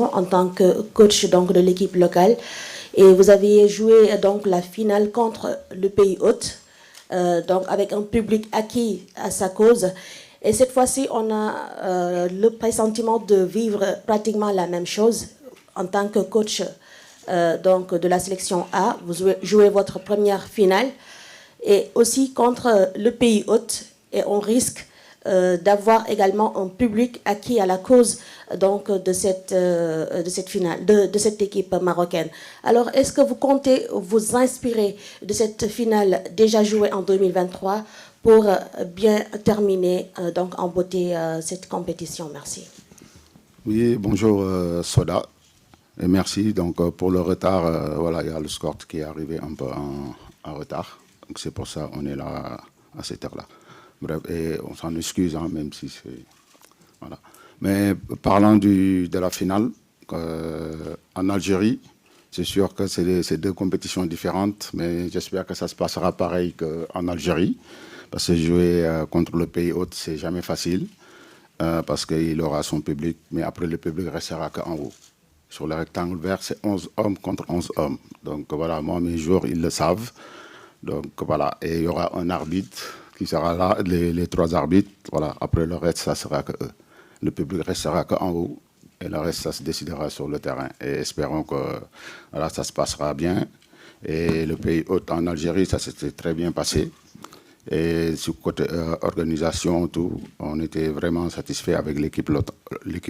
compétition en tant que coach donc, de l'équipe locale. Et vous aviez joué donc, la finale contre le pays hôte, donc avec un public acquis à sa cause. Et cette fois-ci, on a le pressentiment de vivre pratiquement la même chose en tant que coach donc, de la sélection A. Vous jouez votre première finale et aussi contre le pays hôte. Et on risque d'avoir également un public acquis à la cause donc, de cette finale, de cette équipe marocaine. Alors, est-ce que vous comptez vous inspirer de cette finale déjà jouée en 2023 pour bien terminer donc, en beauté cette compétition? Merci. Oui, bonjour Soda. Et merci. Donc, pour le retard, voilà, il y a le score qui est arrivé un peu en retard. Donc, c'est pour ça qu'on est là à cette heure-là. Bref, et on s'en excuse, hein, même si c'est... Voilà. Mais parlant de la finale, en Algérie, c'est sûr que c'est deux compétitions différentes, mais j'espère que ça se passera pareil qu'en Algérie, parce que jouer contre le pays hôte, c'est jamais facile, parce qu'il aura son public, mais après le public restera qu'en haut. Sur le rectangle vert, c'est 11 hommes contre 11 hommes. Donc voilà, moi, mes joueurs, ils le savent. Donc voilà, et il y aura un arbitre qui sera là, les trois arbitres. Voilà, après le reste, ça sera que eux. Le public restera qu'en haut, et le reste, ça se décidera sur le terrain. Et espérons que voilà, ça se passera bien. Et le pays hôte en Algérie, ça s'était très bien passé. Et sur côté organisation, tout, on était vraiment satisfait avec l'équipe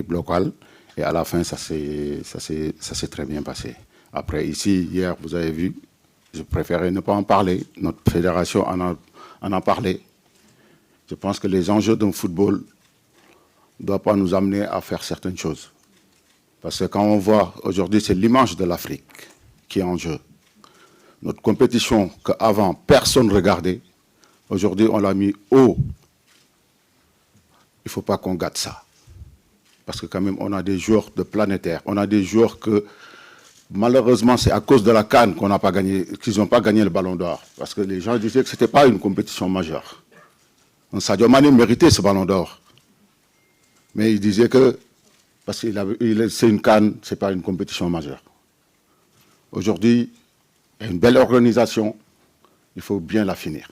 locale. Et à la fin, ça s'est très bien passé. Après, ici, hier, vous avez vu, je préférais ne pas en parler. Notre fédération en a parlé. Je pense que les enjeux d'un football ne doivent pas nous amener à faire certaines choses. Parce que quand on voit, aujourd'hui, c'est l'image de l'Afrique qui est en jeu. Notre compétition qu'avant, personne ne regardait, aujourd'hui, on l'a mis haut. Il ne faut pas qu'on gâte ça. Parce que quand même, on a des joueurs de planétaires. On a des joueurs que, malheureusement, c'est à cause de la CAN qu'on n'a pas gagné, qu'ils n'ont pas gagné le Ballon d'Or. Parce que les gens disaient que ce n'était pas une compétition majeure. Donc, Sadio Mané méritait ce Ballon d'Or. Mais il disait que, parce que c'est une CAN, ce n'est pas une compétition majeure. Aujourd'hui, il y a une belle organisation. Il faut bien la finir.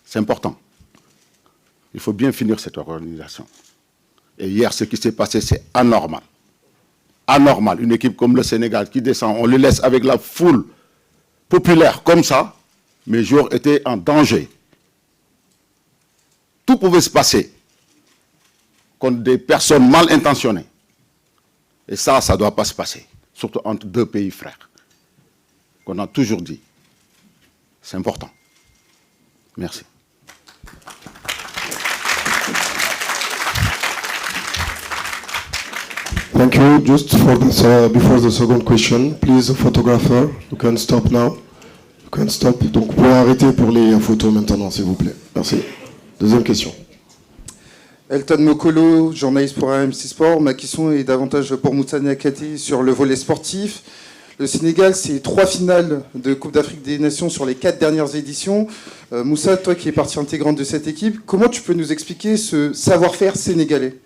C'est important. Il faut bien finir cette organisation. Et hier, ce qui s'est passé, c'est anormal. Anormal. Une équipe comme le Sénégal qui descend, on le laisse avec la foule populaire comme ça. Mes joueurs étaient en danger. Tout pouvait se passer contre des personnes mal intentionnées. Et ça ne doit pas se passer. Surtout entre deux pays frères. Qu'on a toujours dit. C'est important. Merci. Thank you. Just for this, before the second question, please, photographer, you can stop now. You can stop. Donc, vous pouvez arrêter pour les photos maintenant, s'il vous plaît. Merci. Deuxième question. Elton Mokolo, journaliste pour AMC Sport. Ma question est davantage pour Moussa Niakhaté sur le volet sportif. Le Sénégal, c'est 3 finales de Coupe d'Afrique des Nations sur les 4 dernières éditions. Moussa, toi qui es partie intégrante de cette équipe, comment tu peux nous expliquer ce savoir-faire sénégalais ?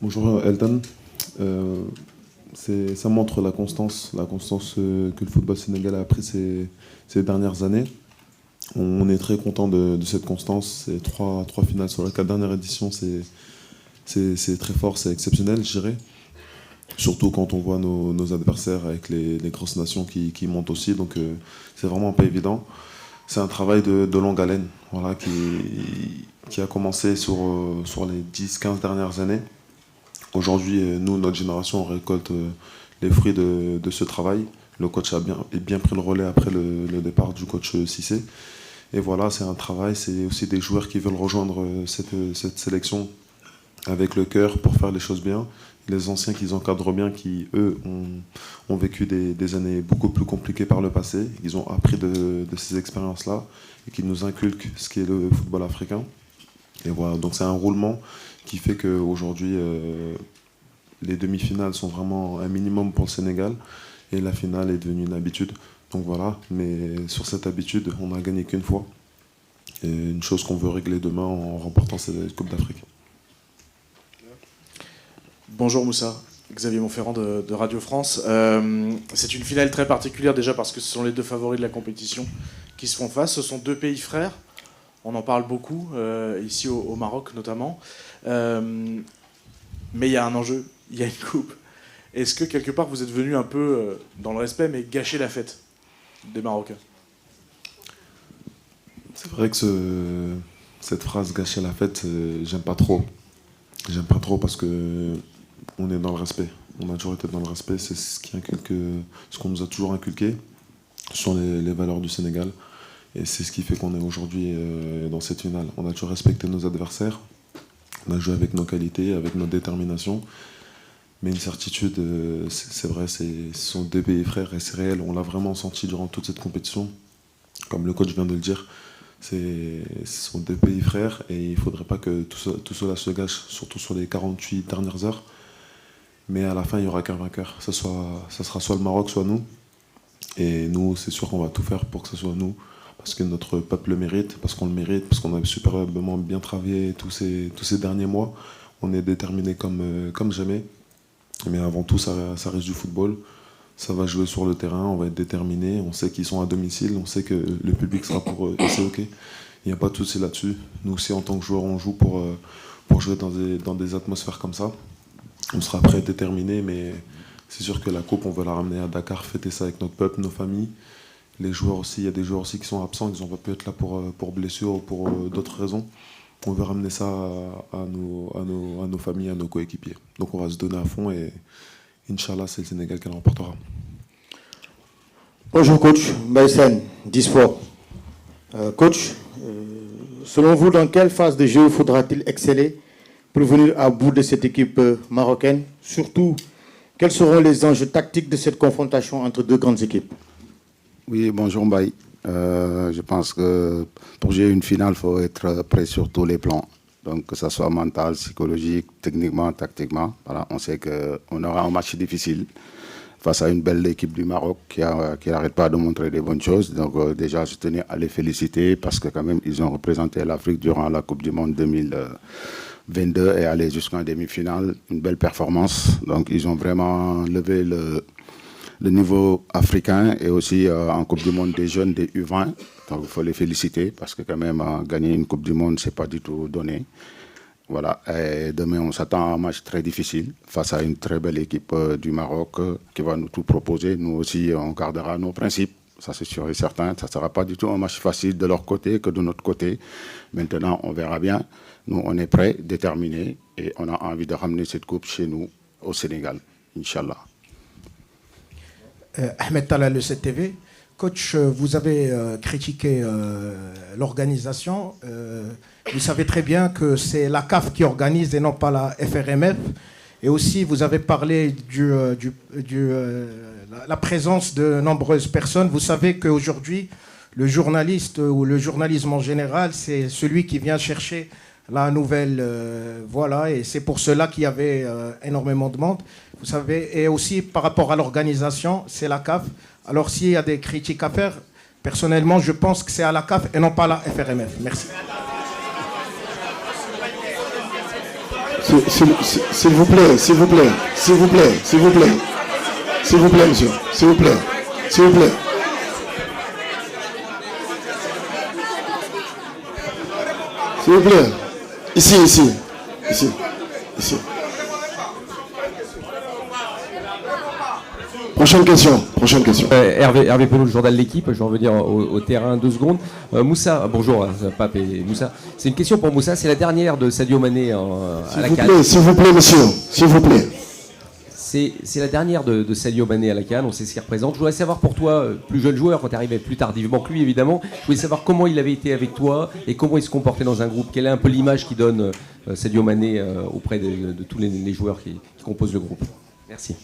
Bonjour Elton. Ça montre la constance que le football sénégalais a pris ces dernières années. On est très content de cette constance. C'est 3 finales sur les 4 dernières éditions, c'est très fort, c'est exceptionnel, je dirais. Surtout quand on voit nos adversaires avec les grosses nations qui montent aussi. Donc c'est vraiment pas évident. C'est un travail de longue haleine, voilà, qui a commencé sur les 10-15 dernières années. Aujourd'hui, nous, notre génération, on récolte les fruits de ce travail. Le coach a bien pris le relais après le départ du coach Cissé. Et voilà, c'est un travail, c'est aussi des joueurs qui veulent rejoindre cette sélection avec le cœur pour faire les choses bien. Les anciens qu'ils encadrent bien, qui, eux, ont vécu des années beaucoup plus compliquées par le passé. Ils ont appris de ces expériences-là et qui nous inculquent ce qu'est le football africain. Et voilà, donc c'est un roulement qui fait qu'aujourd'hui, les demi-finales sont vraiment un minimum pour le Sénégal et la finale est devenue une habitude. Donc voilà, mais sur cette habitude, on n'a gagné qu'une fois. Et une chose qu'on veut régler demain en remportant cette Coupe d'Afrique. Bonjour Moussa, Xavier Montferrand de Radio France. C'est une finale très particulière déjà parce que ce sont les deux favoris de la compétition qui se font face. Ce sont deux pays frères. On en parle beaucoup, ici au Maroc notamment. Mais il y a un enjeu, il y a une coupe. Est-ce que quelque part vous êtes venu un peu, dans le respect, mais gâcher la fête des Marocains? C'est vrai que cette phrase gâcher la fête, j'aime pas trop. J'aime pas trop parce que on est dans le respect. On a toujours été dans le respect. C'est ce qu'on nous a toujours inculqué sur les valeurs du Sénégal. Et c'est ce qui fait qu'on est aujourd'hui dans cette finale. On a toujours respecté nos adversaires. On a joué avec nos qualités, avec notre détermination. Mais une certitude, c'est vrai, ce sont deux pays frères et c'est réel. On l'a vraiment senti durant toute cette compétition. Comme le coach vient de le dire, ce sont deux pays frères et il ne faudrait pas que tout cela se gâche, surtout sur les 48 dernières heures. Mais à la fin, il n'y aura qu'un vainqueur. Ça sera soit le Maroc, soit nous. Et nous, c'est sûr qu'on va tout faire pour que ce soit nous. Parce que notre peuple le mérite, parce qu'on le mérite, parce qu'on a superbement bien travaillé tous ces derniers mois. On est déterminés comme jamais. Mais avant tout, ça reste du football. Ça va jouer sur le terrain, on va être déterminés. On sait qu'ils sont à domicile, on sait que le public sera pour eux. Et c'est OK. Il n'y a pas de souci là-dessus. Nous aussi, en tant que joueurs, on joue pour jouer dans des atmosphères comme ça. On sera prêts, déterminés, mais c'est sûr que la coupe, on veut la ramener à Dakar, fêter ça avec notre peuple, nos familles. Les joueurs aussi, il y a des joueurs aussi qui sont absents, ils n'ont pas pu être là pour blessure ou pour d'autres raisons. On veut ramener ça à nos familles, à nos coéquipiers. Donc on va se donner à fond et Inch'Allah, c'est le Sénégal qui l'emportera. Bonjour coach, Maïsen, Disport. Coach, selon vous, dans quelle phase de jeu faudra-t-il exceller pour venir à bout de cette équipe marocaine? Surtout, quels seront les enjeux tactiques de cette confrontation entre deux grandes équipes? Oui, bonjour Mbaye. Je pense que pour jouer une finale, il faut être prêt sur tous les plans. Donc que ce soit mental, psychologique, techniquement, tactiquement. Voilà, on sait qu'on aura un match difficile face à une belle équipe du Maroc qui n'arrête pas de montrer des bonnes choses. Donc déjà, je tenais à les féliciter parce que quand même, ils ont représenté l'Afrique durant la Coupe du Monde 2022 et aller jusqu'en demi-finale. Une belle performance. Donc ils ont vraiment levé le niveau africain et aussi en Coupe du Monde des jeunes, des U20. Donc il faut les féliciter parce que quand même gagner une Coupe du Monde, ce n'est pas du tout donné. Voilà. Et demain, on s'attend à un match très difficile face à une très belle équipe du Maroc qui va nous tout proposer. Nous aussi, on gardera nos principes. Ça, c'est sûr et certain. Ça ne sera pas du tout un match facile de leur côté que de notre côté. Maintenant, on verra bien. Nous, on est prêts, déterminés et on a envie de ramener cette coupe chez nous, au Sénégal. Inch'Allah. Ahmed Talal, le 7TV. Coach, vous avez critiqué l'organisation. Vous savez très bien que c'est la CAF qui organise et non pas la FRMF. Et aussi, vous avez parlé la présence de nombreuses personnes. Vous savez qu'aujourd'hui, le journaliste ou le journalisme en général, c'est celui qui vient chercher la nouvelle. Voilà, et c'est pour cela qu'il y avait énormément de monde. Vous savez, et aussi par rapport à l'organisation, c'est la CAF. Alors s'il y a des critiques à faire, personnellement, je pense que c'est à la CAF et non pas à la FRMF. Merci. S'il vous plaît, s'il vous plaît, s'il vous plaît, s'il vous plaît. S'il vous plaît, monsieur. S'il vous plaît. S'il vous plaît. S'il vous plaît. Ici. Prochaine question. Hervé Pelou, le journal de l'équipe, je vais revenir au terrain 2 secondes. Moussa, bonjour, Pape et Moussa. C'est une question pour Moussa, c'est la dernière de Sadio Mané à la CAN. S'il vous plaît, monsieur, s'il vous plaît. C'est la dernière de Sadio Mané à la CAN, on sait ce qu'il représente. Je voudrais savoir pour toi, plus jeune joueur, quand tu arrivais plus tardivement que lui évidemment, je voulais savoir comment il avait été avec toi et comment il se comportait dans un groupe. Quelle est un peu l'image qu'il donne Sadio Mané auprès de tous les joueurs qui composent le groupe. Merci.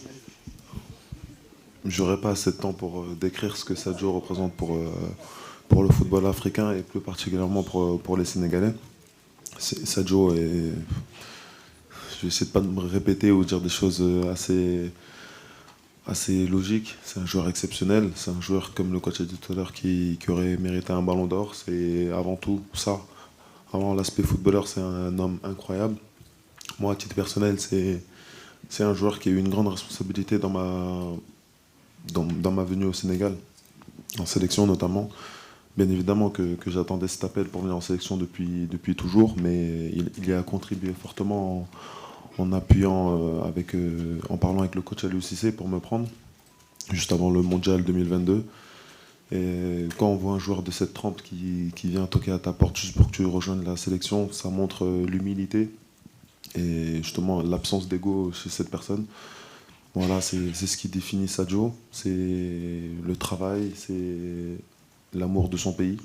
J'aurais pas assez de temps pour décrire ce que Sadio représente pour le football africain et plus particulièrement pour les Sénégalais. Sadio est... Je vais essayer de ne pas me répéter ou dire des choses assez logiques. C'est un joueur exceptionnel. C'est un joueur, comme le coach a dit tout à l'heure, qui aurait mérité un ballon d'or. C'est avant tout ça. Avant l'aspect footballeur, c'est un homme incroyable. Moi, à titre personnel, c'est c'est un joueur qui a eu une grande responsabilité dans ma venue au Sénégal, en sélection notamment. Bien évidemment que j'attendais cet appel pour venir en sélection depuis toujours, mais il y a contribué fortement en appuyant, en parlant avec le coach Aliou Cissé pour me prendre, juste avant le Mondial 2022. Et quand on voit un joueur de cette trempe qui vient toquer à ta porte juste pour que tu rejoignes la sélection, ça montre l'humilité et justement l'absence d'ego chez cette personne. Voilà, c'est ce qui définit Sadio, c'est le travail, c'est l'amour de son pays.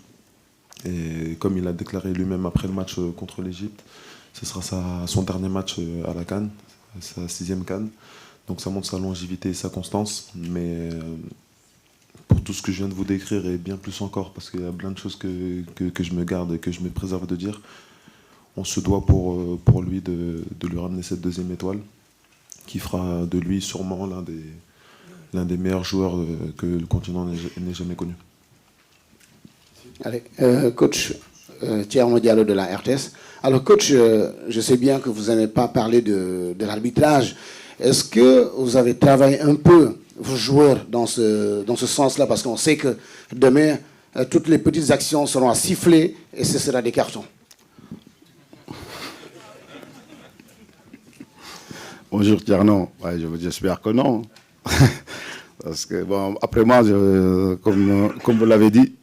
Et comme il a déclaré lui-même après le match contre l'Égypte, ce sera son dernier match à la CAN, sa 6e CAN. Donc ça montre sa longévité et sa constance. Mais pour tout ce que je viens de vous décrire et bien plus encore, parce qu'il y a plein de choses que je me garde et que je me préserve de dire, on se doit pour lui de lui ramener cette 2e étoile, qui fera de lui sûrement l'un des meilleurs joueurs que le continent n'ait jamais connu. Allez, coach Thierno Diallo de la RTS. Alors coach, je sais bien que vous n'avez pas parlé de l'arbitrage. Est-ce que vous avez travaillé un peu vos joueurs dans ce sens-là? Parce qu'on sait que demain, toutes les petites actions seront à siffler et ce sera des cartons. Bonjour Thierno, ouais, j'espère que non. Parce que, bon, après moi, comme vous l'avez dit,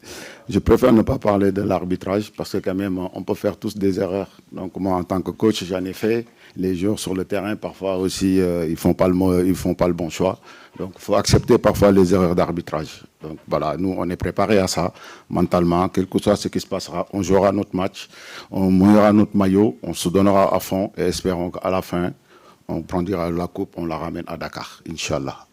je préfère ne pas parler de l'arbitrage parce que quand même, on peut faire tous des erreurs. Donc moi, en tant que coach, j'en ai fait. Les joueurs sur le terrain, parfois aussi, ils font pas le bon choix. Donc il faut accepter parfois les erreurs d'arbitrage. Donc voilà, nous, on est préparés à ça, mentalement. Quel que soit ce qui se passera, on jouera notre match, on mouillera notre maillot, on se donnera à fond et espérons qu'à la fin, on prendra la coupe, on la ramène à Dakar, Inch'Allah.